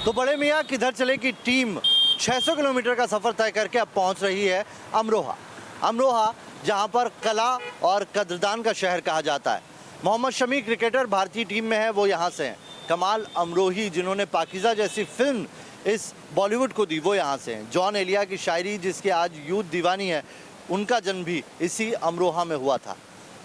तो बड़े मियाँ किधर चले की टीम 600 किलोमीटर का सफ़र तय करके अब पहुंच रही है अमरोहा। अमरोहा जहां पर कला और कद्रदान का शहर कहा जाता है। मोहम्मद शमी क्रिकेटर भारतीय टीम में है, वो यहाँ से हैं। कमाल अमरोही जिन्होंने पाकीज़ा जैसी फिल्म इस बॉलीवुड को दी, वो यहाँ से हैं। जॉन एलिया की शायरी जिसकी आज यूथ दीवानी है, उनका जन्म भी इसी अमरोहा में हुआ था।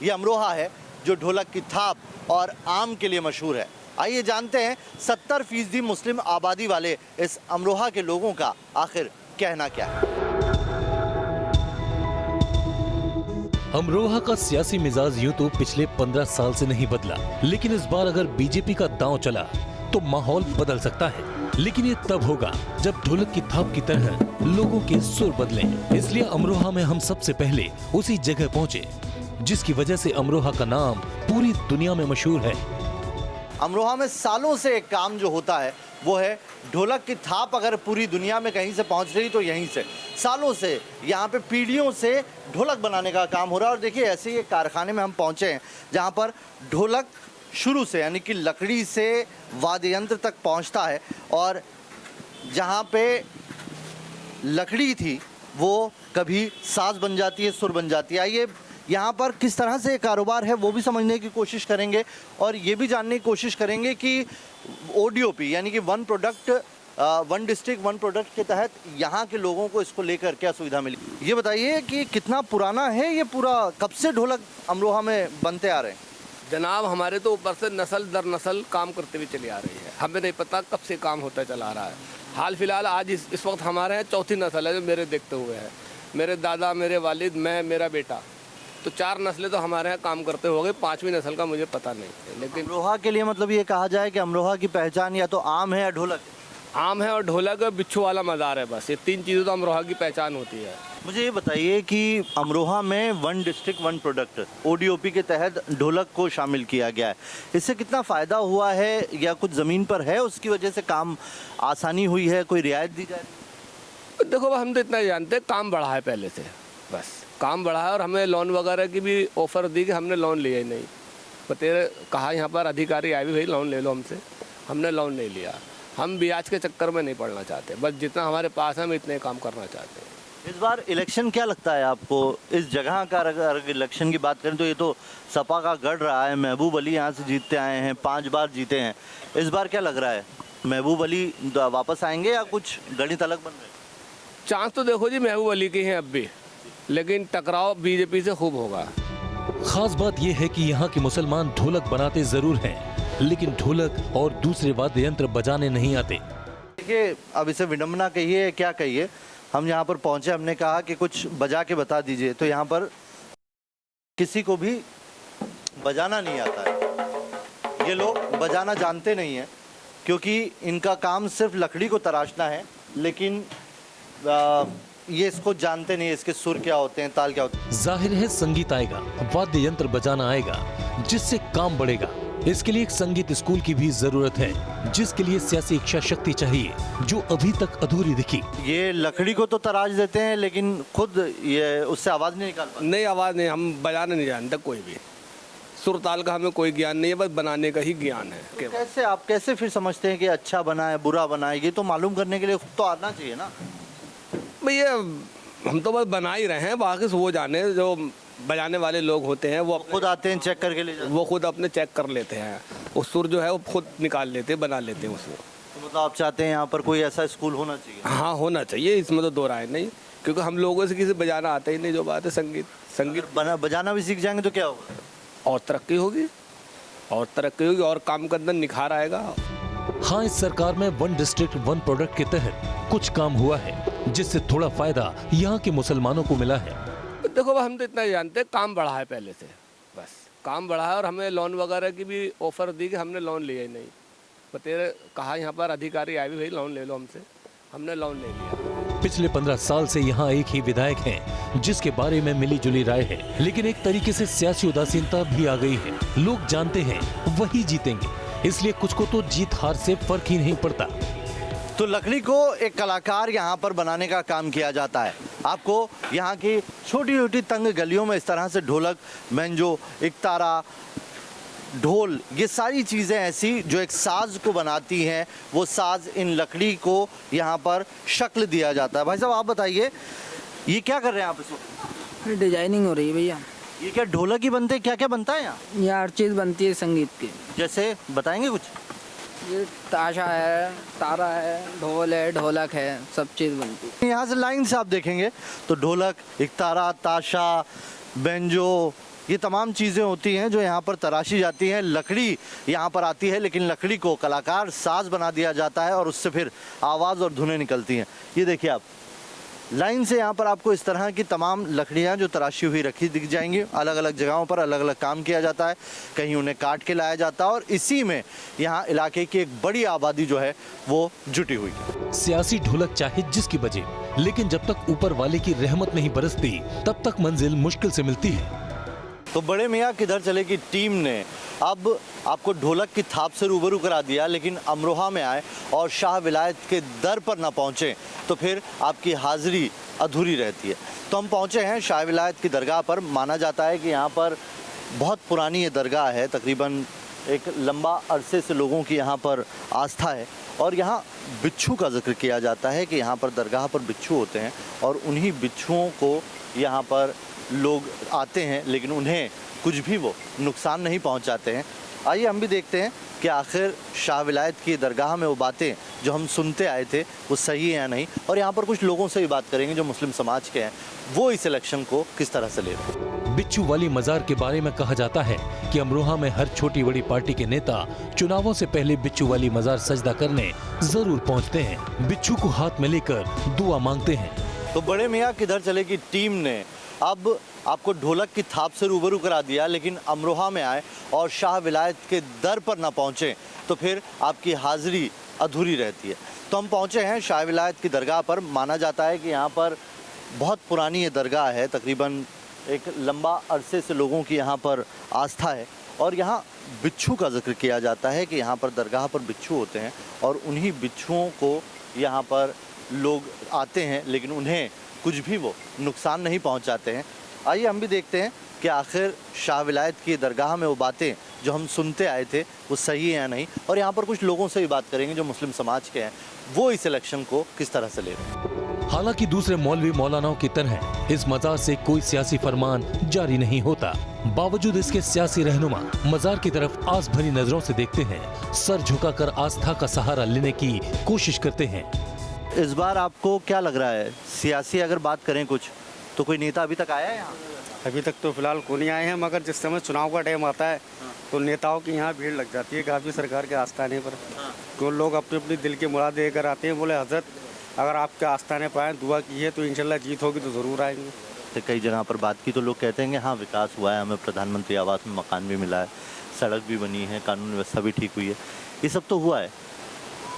ये अमरोहा है जो ढोलक की थाप और आम के लिए मशहूर है। आइए जानते हैं 70% मुस्लिम आबादी वाले इस अमरोहा के लोगों का आखिर कहना क्या है। अमरोहा का सियासी मिजाज यूं तो पिछले 15 साल से नहीं बदला, लेकिन इस बार अगर बीजेपी का दांव चला तो माहौल बदल सकता है। लेकिन ये तब होगा जब ढोलक की थाप की तरह लोगों के सुर बदलें। इसलिए अमरोहा में हम सबसे पहले उसी जगह पहुंचे जिसकी वजह से अमरोहा का नाम पूरी दुनिया में मशहूर है। अमरोहा में सालों से एक काम जो होता है वो है ढोलक की थाप अगर पूरी दुनिया में कहीं से पहुंच रही तो यहीं से। सालों से यहाँ पे पीढ़ियों से ढोलक बनाने का काम हो रहा है। और देखिए ऐसे ही एक कारखाने में हम पहुंचे हैं जहाँ पर ढोलक शुरू से यानी कि लकड़ी से वाद्य यंत्र तक पहुँचता है, और जहाँ पे लकड़ी थी वो कभी साज बन जाती है, सुर बन जाती है। आइए यहाँ पर किस तरह से कारोबार है वो भी समझने की कोशिश करेंगे और ये भी जानने की कोशिश करेंगे कि ओडीओपी यानी कि one product one district one product के तहत यहाँ के लोगों को इसको लेकर क्या सुविधा मिली। ये बताइए कि कितना पुराना है ये पूरा, कब से ढोलक अमरोहा में बनते आ रहे हैं? जनाब हमारे तो ऊपर से नस्ल दर नस्ल काम करते हुए चली आ रही है। हमें नहीं पता कब से काम होता चला रहा है। हाल फिलहाल आज इस वक्त हमारे यहाँ चौथी नस्ल है जो मेरे देखते हुए है। मेरे दादा, मेरे वालिद, मैं, मेरा बेटा, तो 4 नस्लें तो हमारे यहाँ काम करते हो गए। 5वीं नस्ल का मुझे पता नहीं है। लेकिन अमरोहा के लिए मतलब ये कहा जाए कि अमरोहा की पहचान या तो आम है या ढोलक है। आम है और ढोलक और बिच्छू वाला मज़ार है, बस ये 3 चीज़ें तो अमरोहा की पहचान होती है। मुझे ये बताइए कि अमरोहा में one district one product ODOP के तहत ढोलक को शामिल किया गया है। इससे कितना फ़ायदा हुआ है या कुछ ज़मीन पर है उसकी वजह से काम आसानी हुई है, कोई रियायत दी जाए? देखो हम तो इतना जानते हैं काम बढ़ा है पहले से, बस काम बढ़ा है। और हमें लोन वगैरह की भी ऑफ़र दी कि हमने लोन लिया ही नहीं। बतेरे कहा यहाँ पर अधिकारी आए भी भाई लोन ले लो हमसे, हमने लोन नहीं लिया। हम ब्याज के चक्कर में नहीं पड़ना चाहते, बस जितना हमारे पास है हम इतने काम करना चाहते हैं। इस बार इलेक्शन क्या लगता है आपको? इस जगह का अगर इलेक्शन की बात करें तो ये तो सपा का गढ़ रहा है। महबूब अली यहाँ से जीतते आए हैं, 5 बार जीते हैं। इस बार क्या लग रहा है, महबूब अली वापस आएंगे या कुछ गणित अलग बन रहे? चांस तो देखो जी महबूब अली की हैं अब भी, लेकिन टकराव बीजेपी से खूब होगा। खास बात यह है कि यहाँ के मुसलमान ढोलक बनाते जरूर हैं, लेकिन ढोलक और दूसरे वाद्य यंत्र बजाने नहीं आते। देखिए अब इसे विडम्बना कहिए क्या कहिए, हम यहाँ पर पहुँचे, हमने कहा कि कुछ बजा के बता दीजिए, तो यहाँ पर किसी को भी बजाना नहीं आता है। ये लोग बजाना जानते नहीं हैं क्योंकि इनका काम सिर्फ लकड़ी को तराशना है, लेकिन ये इसको जानते नहीं, इसके सुर क्या होते हैं, ताल क्या होते हैं। जाहिर है संगीत आएगा, वाद्य यंत्र बजाना आएगा, जिससे काम बढ़ेगा। इसके लिए एक संगीत स्कूल की भी जरूरत है, जिसके लिए सियासी इच्छा शक्ति चाहिए, जो अभी तक अधूरी दिखी। ये लकड़ी को तो तराश देते हैं लेकिन खुद ये उससे आवाज नहीं निकाल पाते। नहीं, आवाज़ नहीं, हम बजाना नहीं जानते कोई भी। सुर ताल का हमें कोई ज्ञान नहीं है, बस बनाने का ही ज्ञान है। तो कैसे आप कैसे फिर समझते हैं कि अच्छा बना है बुरा बना है? ये तो मालूम करने के लिए खुद तो आना चाहिए ना भैया। हम तो बस बना ही रहे हैं, बाकी वो जाने जो बजाने वाले लोग होते हैं वो खुद आते हैं चेक करके ले जाते हैं। वो खुद अपने चेक कर लेते हैं, वो सुर जो है वो खुद निकाल लेते हैं, बना लेते हैं उसको। तो मतलब आप चाहते हैं यहाँ पर कोई ऐसा स्कूल होना चाहिए? हाँ होना चाहिए, इसमें तो दो राय नहीं, क्योंकि हम लोगों से किसी बजाना आता ही नहीं। जो बात है संगीत बजाना भी सीख जाएंगे तो क्या होगा? और तरक्की होगी, और तरक्की होगी, और काम के अंदर निखार आएगा। हाँ, इस सरकार में वन डिस्ट्रिक्ट वन प्रोडक्ट के तहत कुछ काम हुआ है, जिससे थोड़ा फायदा यहाँ के मुसलमानों को मिला है। देखो हम तो इतना जानते हैं काम बढ़ा है पहले से, बस काम बढ़ा है। और हमें लोन वगैरह की भी ऑफ़र दी कि हमने लोन लिया ही नहीं। बतेरे कहा यहाँ पर अधिकारी आए भी भाई लोन ले लो हमसे, हमने लोन नहीं लिया। पिछले 15 साल से यहाँ एक ही विधायक हैं, जिसके बारे में मिली जुली राय है, लेकिन एक तरीके से सियासी उदासीनता भी आ गई है। लोग जानते हैं वही जीतेंगे, इसलिए कुछ को तो जीत हार से फर्क ही नहीं पड़ता। तो लकड़ी को एक कलाकार यहाँ पर बनाने का काम किया जाता है। आपको यहाँ की छोटी छोटी तंग गलियों में इस तरह से ढोलक, मंजो, इकतारा, ढोल, ये सारी चीज़ें ऐसी जो एक साज को बनाती हैं, वो साज इन लकड़ी को यहाँ पर शक्ल दिया जाता है। भाई साहब आप बताइए, ये क्या कर रहे हैं आप इस वक्त? डिजाइनिंग हो रही है भैया। ये क्या ढोलक ही बनते हैं? क्या क्या बनता है यहाँ? यहाँ हर चीज़ बनती है संगीत की। जैसे बताएंगे कुछ? ये ताशा है, तारा है, ढोल है, ढोलक है, सब चीज़ बनती है। यहाँ से लाइन से आप देखेंगे तो ढोलक, एक तारा, ताशा, बेंजो, ये तमाम चीज़ें होती हैं जो यहाँ पर तराशी जाती हैं। लकड़ी यहाँ पर आती है, लेकिन लकड़ी को कलाकार साज बना दिया जाता है और उससे फिर आवाज़ और धुनें निकलती हैं। ये देखिए आप, लाइन से यहाँ पर आपको इस तरह की तमाम लकड़ियाँ जो तराशी हुई रखी दिख जाएंगी। अलग अलग जगहों पर अलग अलग काम किया जाता है, कहीं उन्हें काट के लाया जाता है और इसी में यहाँ इलाके की एक बड़ी आबादी जो है वो जुटी हुई है। सियासी ढोलक चाहे जिसकी बजे, लेकिन जब तक ऊपर वाले की रहमत नहीं बरसती तब तक मंजिल मुश्किल से मिलती है। तो बड़े मियाँ किधर चले की टीम ने अब आपको ढोलक की थाप से रूबरू करा दिया, लेकिन अमरोहा में आए और शाह विलायत के दर पर ना पहुँचे तो फिर आपकी हाजिरी अधूरी रहती है। तो हम पहुँचे हैं शाह विलायत की दरगाह पर। माना जाता है कि यहाँ पर बहुत पुरानी ये दरगाह है, तकरीबन एक लंबा अरसे से लोगों की यहाँ पर आस्था है और यहाँ बिच्छू का जिक्र किया जाता है कि यहाँ पर दरगाह पर बिच्छू होते हैं और उन्हीं बिच्छुओं को यहाँ पर लोग आते हैं, लेकिन उन्हें कुछ भी वो नुकसान नहीं पहुंचाते हैं। आइए हम भी देखते हैं कि आखिर शाह विलायत की दरगाह में वो बातें जो हम सुनते आए थे वो सही है या नहीं। और यहाँ पर कुछ लोगों से भी बात करेंगे जो मुस्लिम समाज के हैं, वो इस इलेक्शन को किस तरह से ले रहे हैं। बिच्छू वाली मजार के बारे में कहा जाता है कि अमरोहा में हर छोटी बड़ी पार्टी के नेता चुनावों से पहले बिच्छू वाली मजार सजदा करने जरूर पहुँचते हैं। बिच्छू को हाथ में लेकर दुआ मांगते हैं। तो बड़े मियाँ किधर चले की टीम ने अब आपको ढोलक की थाप से रूबरू करा दिया, लेकिन अमरोहा में आए और शाह विलायत के दर पर ना पहुँचे तो फिर आपकी हाजिरी अधूरी रहती है। तो हम पहुँचे हैं शाह विलायत की दरगाह पर। माना जाता है कि यहाँ पर बहुत पुरानी ये दरगाह है, तकरीबन एक लंबा अरसे से लोगों की यहाँ पर आस्था है और यहाँ बिच्छू का जिक्र किया जाता है कि यहाँ पर दरगाह पर बिच्छू होते हैं और उन्हीं बिच्छुओं को यहाँ पर लोग आते हैं, लेकिन उन्हें कुछ भी वो नुकसान नहीं पहुंचाते हैं। आइए हम भी देखते हैं कि आखिर शाह विलायत की दरगाह में वो बातें जो हम सुनते आए थे वो सही है या नहीं। और यहाँ पर कुछ लोगों से भी बात करेंगे जो मुस्लिम समाज के हैं, वो इस इलेक्शन को किस तरह से ले रहे हैं। हालांकि दूसरे मौलवी मौलानाओं की तरह इस मजार से कोई सियासी फरमान जारी नहीं होता। बावजूद इसके सियासी रहनुमा मजार की तरफ आस भरी नजरों से देखते हैं, सर झुकाकर आस्था का सहारा लेने की कोशिश करते हैं। इस बार आपको क्या लग रहा है, सियासी अगर बात करें कुछ, तो कोई नेता अभी तक आया है यहाँ? अभी तक तो फिलहाल कोई नहीं आए हैं, मगर जिस समय चुनाव का टाइम आता है तो नेताओं की यहाँ भीड़ लग जाती है काफ़ी सरकार के आस्थाने पर। तो लोग अपने अपने दिल की मुराद लेकर आते हैं। बोले हजरत अगर आपके आस्थाने पर आए, दुआ की है तो इंशाल्लाह जीत होगी तो ज़रूर आएंगे। तो कई जगह पर बात की तो लोग कहते हैं कि हाँ विकास हुआ है, हमें प्रधानमंत्री आवास में मकान भी मिला है, सड़क भी बनी है, कानून व्यवस्था भी ठीक हुई है, ये सब तो हुआ है,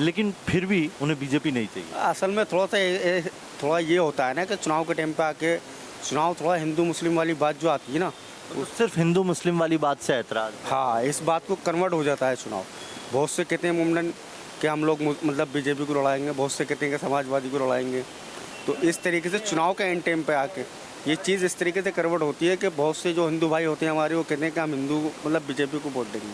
लेकिन फिर भी उन्हें बीजेपी नहीं चाहिए। असल में थोड़ा ये होता है ना कि चुनाव के टाइम पे आके चुनाव थोड़ा हिंदू मुस्लिम वाली बात जो आती है ना, तो सिर्फ हिंदू मुस्लिम वाली बात से ऐतराज। हाँ, इस बात को कन्वर्ट हो जाता है चुनाव। बहुत से कहते हैं मुमकिन कि हम लोग मतलब बीजेपी को लड़ाएंगे, बहुत से कहते हैं कि समाजवादी को लड़ाएंगे। तो इस तरीके से चुनाव के एंड टाइम पे आके ये चीज़ इस तरीके से कन्वर्ट होती है कि बहुत से जो हिंदू भाई होते हैं हमारे, वो कहते हैं कि हम हिंदू मतलब बीजेपी को वोट देंगे,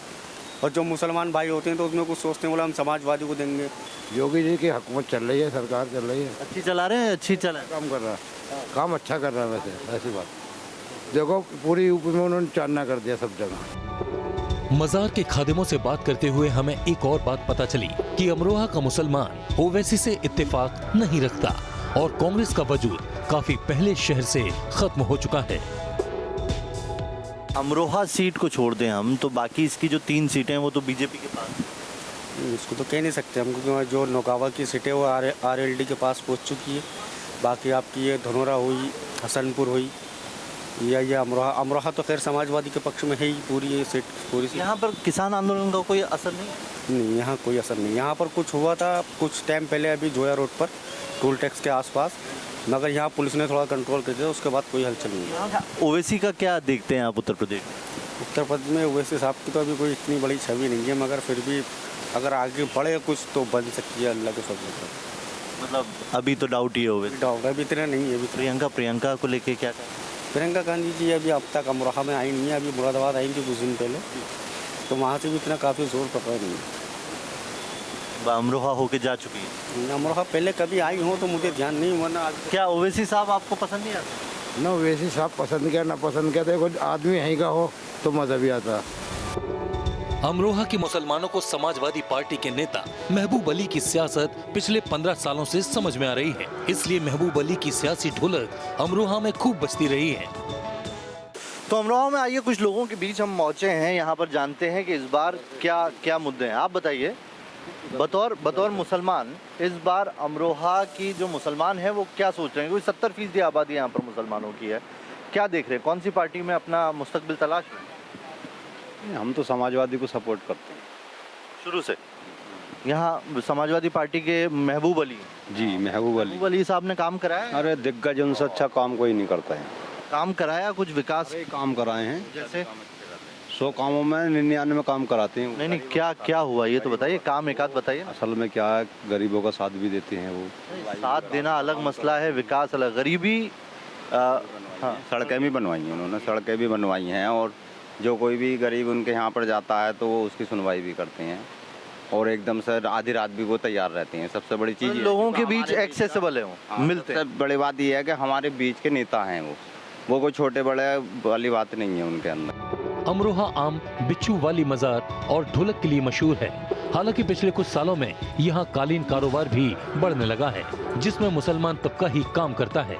और जो मुसलमान भाई होते हैं तो उसमें कुछ सोचते हैं बोला हम समाजवादी को देंगे। योगी जी की हुकूमत चल रही है, सरकार चल रही है, अच्छी चला रहे हैं, अच्छी चला काम कर रहा है, काम अच्छा कर रहा है। वैसे ऐसी बात देखो, पूरी यूपी में उन्होंने चांदना कर दिया सब जगह। मजार के खादिमों से बात करते हुए हमें एक और बात पता चली कि अमरोहा का मुसलमान ओवैसी से इत्तेफाक नहीं रखता और कांग्रेस का वजूद काफी पहले शहर से खत्म हो चुका है। अमरोहा सीट को छोड़ दें हम, तो बाकी इसकी जो 3 सीटें हैं वो तो बीजेपी के पास। इसको तो कह नहीं सकते हम, क्योंकि जो नौकावा की सीटें वो RLD के पास पहुंच चुकी है। बाकी आपकी ये धनोरा हुई, हसनपुर हुई, या ये अमरोहा तो खैर समाजवादी के पक्ष में है ही पूरी ये सीट पूरी। यहाँ पर किसान आंदोलन का कोई असर नहीं? यहाँ कोई असर नहीं। यहाँ पर कुछ हुआ था कुछ टाइम पहले अभी जोया रोड पर टोल टैक्स के आसपास, मगर यहाँ पुलिस ने थोड़ा कंट्रोल कर दिया, उसके बाद कोई हलचल नहीं है। ओवैसी का क्या देखते हैं आप उत्तर प्रदेश? उत्तर प्रदेश में ओवैसी साहब की तो अभी कोई इतनी बड़ी छवि नहीं है, मगर फिर भी अगर आगे बढ़े कुछ तो बन सकती है, अल्लाह के फजल से। मतलब अभी तो डाउट ही है ओवैसी। डाउट अभी इतना नहीं है। अभी प्रियंका को लेके क्या? प्रियंका गांधी जी अभी अब तक अमरोहा में आई नहीं है, अभी मुरादाबाद आएंगी कुछ दिन पहले। तो वहाँ से भी इतना काफ़ी जोर पकड़ा नहीं। अमरोहा होके जा चुकी है। अमरोहा पहले कभी आई हो तो मुझे ध्यान नहीं, वरना आज क्या ओवैसी साहब आपको पसंद नहीं आते? ना वैसे साहब पसंद किया ना पसंद किया, देखो आदमी यहीं का हो तो मज़ा भी आता। अमरोहा के मुसलमानों को समाजवादी पार्टी के नेता महबूब अली की सियासत पिछले 15 सालों से समझ में आ रही है, इसलिए महबूब अली की सियासी ढोलक अमरोहा में खूब बजती रही है। तो अमरोहा में आइए कुछ लोगों के बीच हम पहुंचे हैं, यहाँ पर जानते हैं कि इस बार क्या क्या मुद्दे हैं। आप बताइए, बतौर मुसलमान इस बार अमरोहा की जो मुसलमान है वो क्या सोच रहे हैं? क्योंकि 70% आबादी यहाँ पर मुसलमानों की है। क्या देख रहे हैं, कौन सी पार्टी में अपना मुस्तकबिल तलाश रहे हैं? हम तो समाजवादी को सपोर्ट करते हैं शुरू से। यहाँ समाजवादी पार्टी के महबूब अली जी। महबूब अली साहब ने काम कराया है? अरे दिग्गज उनसे अच्छा काम कोई नहीं करता है। काम कराया, कुछ विकास काम कराए हैं, जैसे 100 कामों में 99 काम कराते हैं। नहीं, क्या हुआ ये तो बताइए, काम एक आध बताइए। असल में क्या है, गरीबों का साथ भी देते हैं वो। साथ देना अलग मसला है, विकास अलग। गरीबी हाँ, सड़कें भी बनवाई हैं उन्होंने, सड़कें भी बनवाई हैं, और जो कोई भी गरीब उनके यहाँ पर जाता है तो वो उसकी सुनवाई भी करते हैं, और एकदम से आधी रात भी वो तैयार रहते हैं। सबसे बड़ी चीज़ लोगों के बीच एक्सेसिबल है वो, मिलते हैं। सबसे बड़ी बात ये है कि हमारे बीच के नेता हैं वो कोई छोटे बड़े वाली बात नहीं है उनके अंदर। अमरोहा आम, बिच्छू वाली मजार और ढोलक के लिए मशहूर है। हालांकि पिछले कुछ सालों में यहाँ कालीन कारोबार भी बढ़ने लगा है, जिसमें मुसलमान तबका ही काम करता है।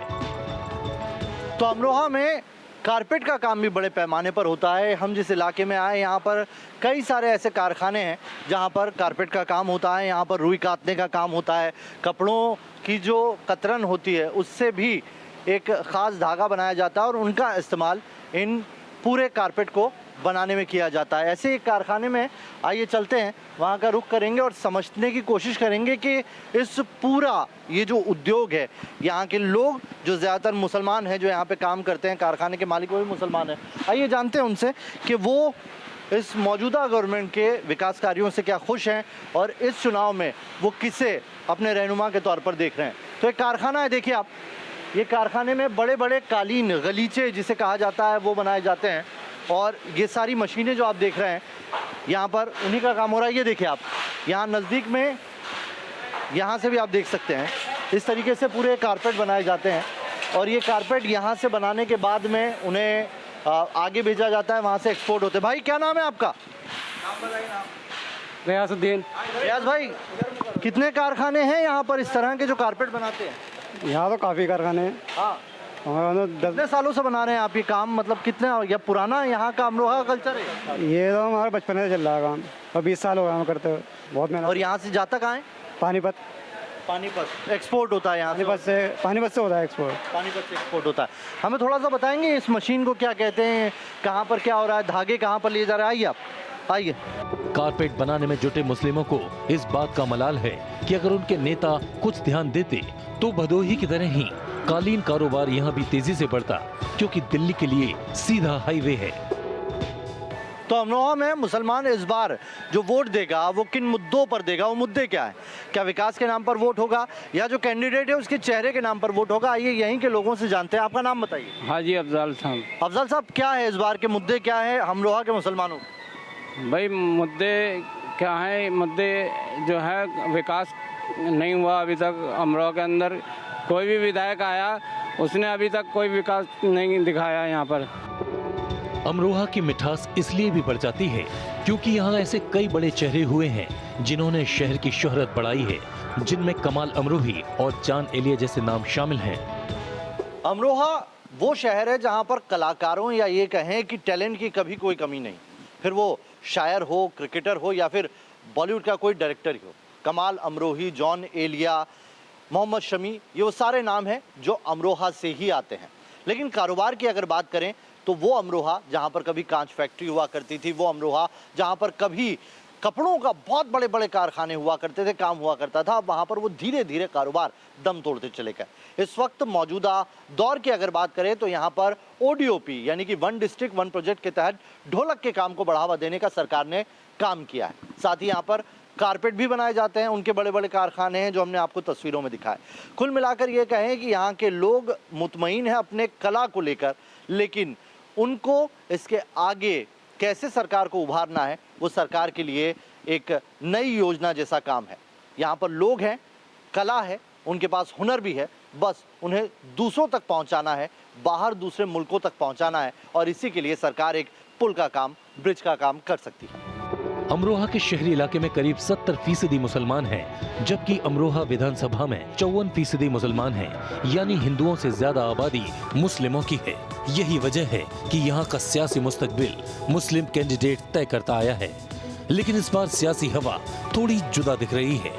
तो अमरोहा में कारपेट का काम भी बड़े पैमाने पर होता है। हम जिस इलाके में आए यहाँ पर कई सारे ऐसे कारखाने हैं जहाँ पर कारपेट का काम होता है। यहाँ पर रुई काटने का काम होता है, कपड़ों की जो कतरन होती है उससे भी एक ख़ास धागा बनाया जाता है और उनका इस्तेमाल इन पूरे कारपेट को बनाने में किया जाता है। ऐसे एक कारखाने में आइए चलते हैं, वहाँ का रुख करेंगे और समझने की कोशिश करेंगे कि इस पूरा ये जो उद्योग है, यहाँ के लोग जो ज़्यादातर मुसलमान हैं जो यहाँ पे काम करते हैं, कारखाने के मालिक वो भी मुसलमान हैं। आइए जानते हैं उनसे कि वो इस मौजूदा गवर्नमेंट के विकास कार्यों से क्या खुश हैं और इस चुनाव में वो किसे अपने रहनुमा के तौर पर देख रहे हैं। तो एक कारखाना है, देखिए आप, ये कारखाने में बड़े बड़े कालीन, गलीचे जिसे कहा जाता है, वो बनाए जाते हैं। और ये सारी मशीनें जो आप देख रहे हैं यहाँ पर उन्हीं का काम हो रहा है। ये देखिए आप, यहाँ नज़दीक में, यहाँ से भी आप देख सकते हैं, इस तरीके से पूरे कारपेट बनाए जाते हैं। और ये कारपेट यहाँ से बनाने के बाद में उन्हें आगे भेजा जाता है, वहाँ से एक्सपोर्ट होते हैं। भाई क्या नाम है आपका? रियासुद्दीन। रियाज भाई, कितने कारखाने हैं यहाँ पर इस तरह के जो कारपेट बनाते हैं? यहाँ तो काफ़ी कारखाने हैं। हाँ, हमारे कितने सालों से बना रहे हैं आप ये काम? मतलब कितने, या पुराना यहाँ का अमरोहा का कल्चर है? ये तो हमारे बचपन से चल रहा है काम, और 20 साल हो गए हम करते हुए, बहुत मेहनत। और यहाँ से जाता कहाँ है? पानीपत एक्सपोर्ट होता है यहाँ से? पानीपत से होता है एक्सपोर्ट। पानीपत से एक्सपोर्ट होता है। हमें थोड़ा सा बताएंगे इस मशीन को क्या कहते हैं, कहाँ पर क्या हो रहा है, धागे कहाँ पर लिए जा रहे हैं? आइए आप, आइए। कारपेट बनाने में जुटे मुस्लिमों को इस बात का मलाल है कि अगर उनके नेता कुछ ध्यान देते तो भदोही की तरह ही कालीन कारोबार यहाँ भी तेजी से बढ़ता, क्योंकि दिल्ली के लिए सीधा हाईवे है। तो अमरोहा में मुसलमान इस बार जो वोट देगा वो किन मुद्दों पर देगा? वो मुद्दे क्या है? क्या विकास के नाम पर वोट होगा या जो कैंडिडेट है उसके चेहरे के नाम पर वोट होगा? आइए यहीं के लोगों से जानते हैं। आपका नाम बताइए। हाजी अफजल साहब। अफजल साहब, क्या है इस बार के मुद्दे, क्या है अमरोहा के मुसलमानों? भाई मुद्दे क्या हैं? मुद्दे जो है, विकास नहीं हुआ अभी तक अमरोहा के अंदर। कोई भी विधायक आया उसने अभी तक कोई विकास नहीं दिखाया यहाँ पर। अमरोहा की मिठास इसलिए भी बढ़ जाती है क्योंकि यहाँ ऐसे कई बड़े चेहरे हुए हैं जिन्होंने शहर की शोहरत बढ़ाई है, जिनमें कमाल अमरोही और चांद एलिया जैसे नाम शामिल हैं। अमरोहा वो शहर है जहाँ पर कलाकारों या ये कहें कि टैलेंट की कभी कोई कमी नहीं, फिर वो शायर हो, क्रिकेटर हो या फिर बॉलीवुड का कोई डायरेक्टर ही हो। कमाल अमरोही, जॉन एलिया, मोहम्मद शमी, ये वो सारे नाम हैं जो अमरोहा से ही आते हैं। लेकिन कारोबार की अगर बात करें तो वो अमरोहा जहाँ पर कभी कांच फैक्ट्री हुआ करती थी, वो अमरोहा जहाँ पर कभी कपड़ों का बहुत बड़े बड़े कारखाने हुआ करते थे, काम हुआ करता था, वहाँ पर वो धीरे धीरे कारोबार दम तोड़ते चले गए। इस वक्त मौजूदा दौर की अगर बात करें तो यहाँ पर ODOP यानी कि वन डिस्ट्रिक्ट वन प्रोजेक्ट के तहत ढोलक के काम को बढ़ावा देने का सरकार ने काम किया है। साथ ही यहाँ पर कारपेट भी बनाए जाते हैं, उनके बड़े बड़े कारखाने हैं जो हमने आपको तस्वीरों में दिखाए। कुल मिलाकर ये कहें कि यहाँ के लोग मुतमईन हैं अपने कला को लेकर, लेकिन उनको इसके आगे कैसे सरकार को उभारना है, वो सरकार के लिए एक नई योजना जैसा काम है। यहाँ पर लोग हैं, कला है, उनके पास हुनर भी है, बस उन्हें दूसरों तक पहुँचाना है, बाहर दूसरे मुल्कों तक पहुँचाना है, और इसी के लिए सरकार एक पुल का काम, ब्रिज का काम कर सकती है। अमरोहा के शहरी इलाके में करीब 70% मुसलमान हैं, जबकि अमरोहा विधानसभा में 54% मुसलमान हैं, यानी हिंदुओं से ज्यादा आबादी मुस्लिमों की है। यही वजह है कि यहाँ का सियासी मुस्तकबिल मुस्लिम कैंडिडेट तय करता आया है, लेकिन इस बार सियासी हवा थोड़ी जुदा दिख रही है।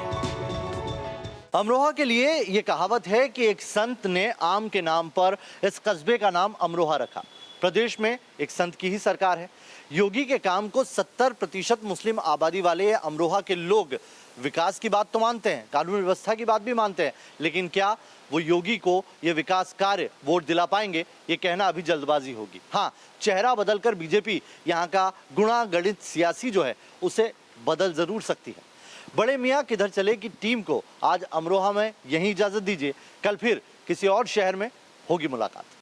अमरोहा के लिए ये कहावत है कि एक संत ने आम के नाम पर इस कस्बे का नाम अमरोहा रखा। प्रदेश में एक संत की ही सरकार है। योगी के काम को 70% मुस्लिम आबादी वाले अमरोहा के लोग विकास की बात तो मानते हैं, कानून व्यवस्था की बात भी मानते हैं, लेकिन क्या वो योगी को ये विकास कार्य वोट दिला पाएंगे, ये कहना अभी जल्दबाजी होगी। हाँ, चेहरा बदलकर बीजेपी यहाँ का गुणागणित सियासी जो है उसे बदल जरूर सकती है। बड़े मियाँ किधर चले की टीम को आज अमरोहा में यहीं इजाजत दीजिए, कल फिर किसी और शहर में होगी मुलाकात।